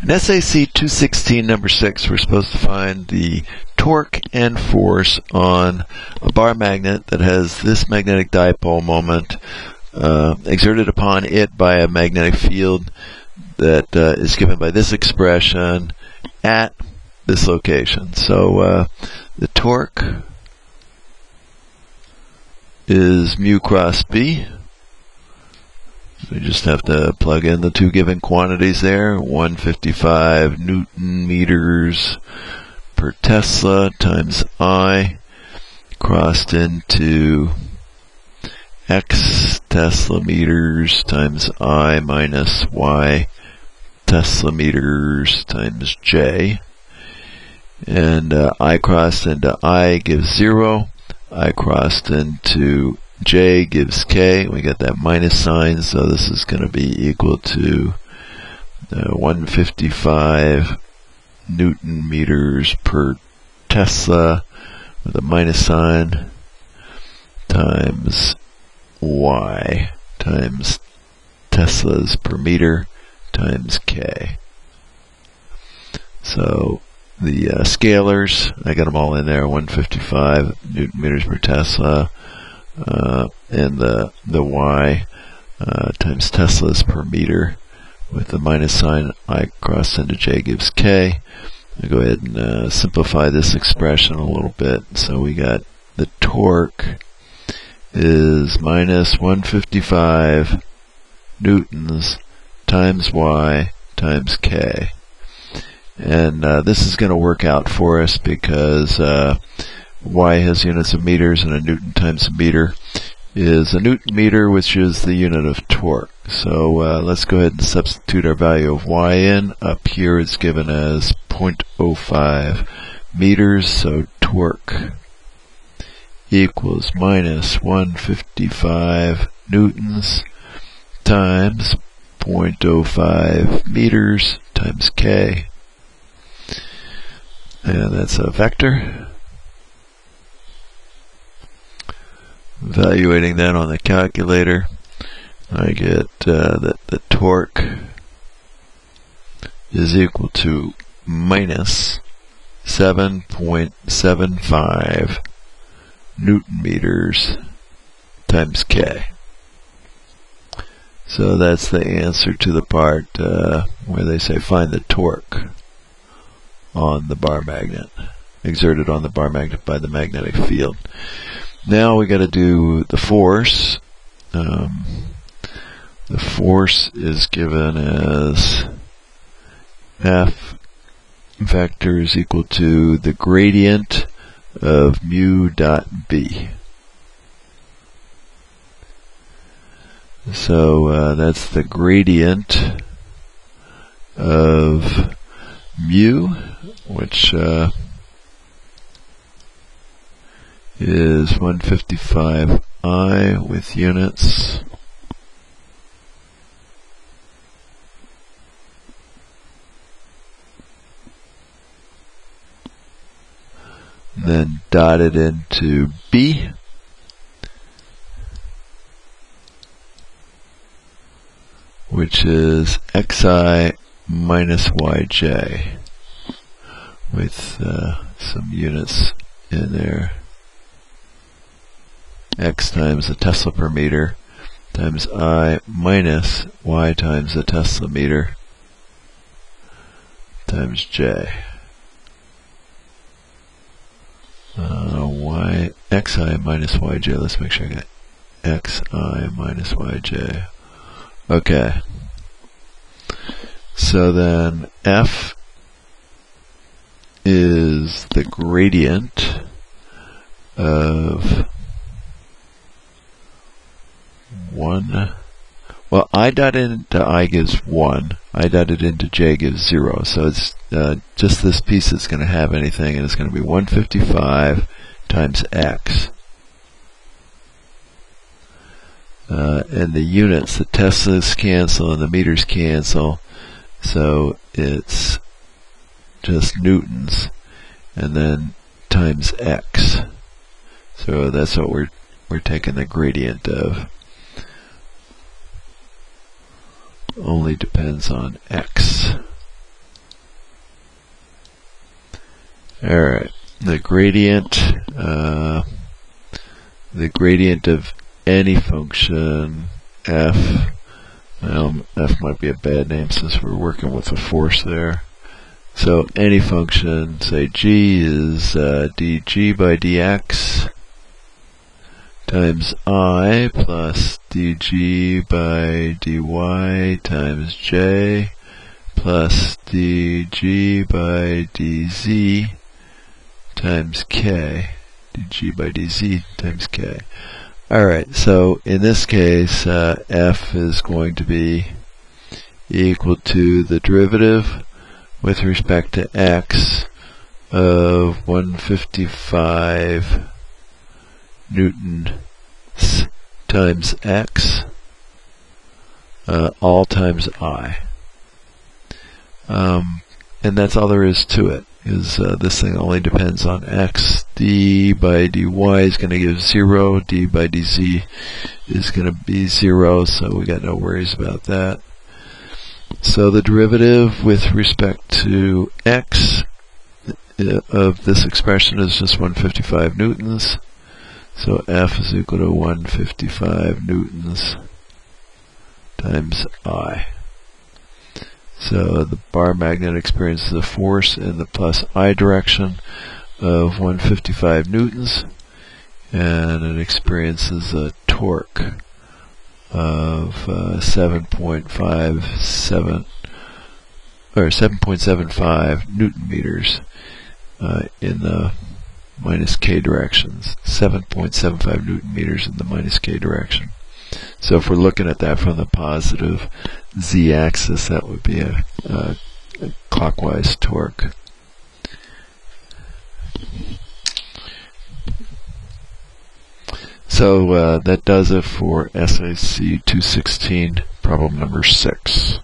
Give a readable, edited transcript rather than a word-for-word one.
In sac216 number 6, we're supposed to find the torque and force on a bar magnet that has this magnetic dipole moment exerted upon it by a magnetic field that is given by this expression at this location. So the torque is mu cross B. We just have to plug in the two given quantities there, 155 Newton meters per Tesla times I crossed into X Tesla meters times I minus Y Tesla meters times J. And I crossed into I gives 0. I crossed into J gives K. We got that minus sign, so this is going to be equal to 155 Newton meters per Tesla with a minus sign times Y times Teslas per meter times K. So the scalars, I got them all in there, 155 Newton meters per Tesla, and the Y times Teslas per meter with the minus sign. I crossed into J gives K. I'll go ahead and simplify this expression a little bit. So we got the torque is minus 155 newtons times Y times K. And this is going to work out for us because Y has units of meters, and a newton times a meter is a newton meter, which is the unit of torque. So let's go ahead and substitute our value of Y in. Up here it's given as 0.05 meters, so torque equals minus 155 newtons times 0.05 meters times K. And that's a vector. Evaluating that on the calculator, I get that the torque is equal to minus 7.75 Newton meters times K. So that's the answer to the part where they say find the torque on the bar magnet, exerted on the bar magnet by the magnetic field. Now we got to do the force. The force is given as F vector is equal to the gradient of mu dot B. So that's the gradient of mu, which is 155I with units. Then dotted into B, which is xi minus yj with some units in there. X times the Tesla per meter times I minus Y times the Tesla meter times J. Xi minus Yj, let's make sure I got Xi minus Yj. Okay. So then F is the gradient of 1. Well, I dotted into I gives 1. I dotted into J gives 0. So it's just this piece that's going to have anything, and it's going to be 155 times X. And the units, the Teslas cancel and the meters cancel. So it's just newtons, and then times X. So that's what we're taking the gradient of. Only depends on X. Alright, the gradient of any function f, well, f might be a bad name since we're working with a force there. So any function, say g is dg by dx times I plus dg by dy times j plus dg by dz times k, dg by dz times k. Alright, so in this case, f is going to be equal to the derivative with respect to x of 155 newtons times x, all times I. And that's all there is to it, is this thing only depends on x. D by dy is going to give 0, d by dz is going to be 0, so we got no worries about that. So the derivative with respect to x of this expression is just 155 newtons. So F is equal to 155 newtons times I. So the bar magnet experiences a force in the plus I direction of 155 newtons, and it experiences a torque of 7.75 newton meters in the minus k directions. 7.75 newton meters in the minus k direction. So if we're looking at that from the positive z-axis, that would be a clockwise torque. So that does it for sac216 problem number 6.